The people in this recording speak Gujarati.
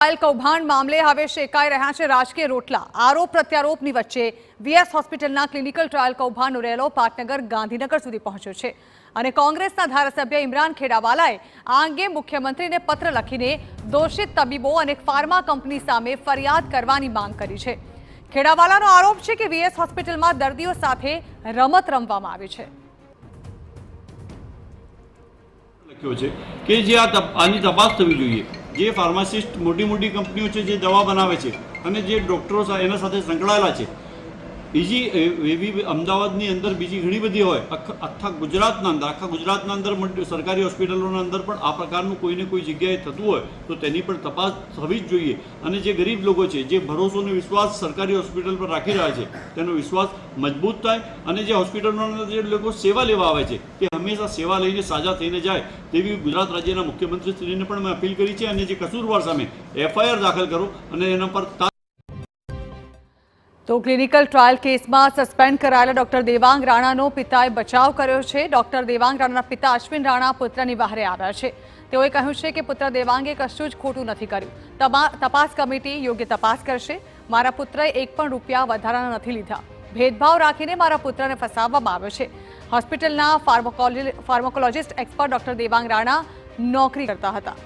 કૌભાંડ મામલે હવે શેકાઈ રહ્યા છે રાજકીય રોટલા। આરોપ પ્રત્યારોપની વચ્ચે વીએસ હોસ્પિટલના ક્લિનિકલ ટ્રાયલ કૌભાંડનો રેલો પાટનગર ગાંધીનગર સુધી પહોંચ્યો છે અને કોંગ્રેસના ધારાસભ્ય ઇમરાન ખેડાવાલાએ આ અંગે મુખ્યમંત્રીને પત્ર લખીને દોષિત તબીબો અને ફાર્મા કંપની સામે ફરિયાદ કરવાની માંગ કરી છે। ખેડાવાલાનો આરોપ છે કે વીએસ હોસ્પિટલમાં દર્દીઓ સાથે રમત રમવામાં આવી છે। કે જે આની તપાસ થવી જોઈએ। જે ફાર્માસિસ્ટ મોટી કંપનીઓ છે જે દવા બનાવે છે અને જે ડૉક્ટરો એના સાથે સંકળાયેલા છે, બીજી એવી અમદાવાદની અંદર બીજી ઘણી બધી હોય, આખા ગુજરાતના અંદર સરકારી હોસ્પિટલોના અંદર પણ આ પ્રકારનું કોઈને કોઈ જગ્યાએ થતું હોય તો તેની પણ તપાસ થવી જ જોઈએ। અને જે ગરીબ લોકો છે, જે ભરોસો અને વિશ્વાસ સરકારી હોસ્પિટલ પર રાખી રહ્યા છે, તેનો વિશ્વાસ મજબૂત થાય અને જે હોસ્પિટલોના અંદર જે લોકો સેવા લેવા આવે છે તે હંમેશા સેવા લઈને સાજા થઈને જાય તેવી ગુજરાત રાજ્યના મુખ્યમંત્રીશ્રીને પણ મેં અપીલ કરી છે। અને જે કસૂરવાર સામે એફઆઈઆર દાખલ કરો અને એના પર તો ક્લિનિકલ ટ્રાયલ કેસમાં સસ્પેન્ડ કરાયેલા ડોક્ટર દેવાંગ રાણાનો પિતાએ બચાવ કર્યો છે। ડોક્ટર દેવાંગ રાણાના પિતા અશ્વિન રાણા પુત્રની વહારે આવ્યા છે। તેઓએ કહ્યું છે કે પુત્ર દેવાંગે કશું જ ખોટું નથી કર્યું। તપાસ કમિટી યોગ્ય તપાસ કરશે। મારા પુત્રએ એક પણ રૂપિયા વધારાના નથી લીધા। ભેદભાવ રાખીને મારા પુત્રને ફસાવવામાં આવ્યો છે। હોસ્પિટલના ફાર્માકોલોજીસ્ટ એક્સપર્ટ ડોક્ટર દેવાંગ રાણા નોકરી કરતા હતા।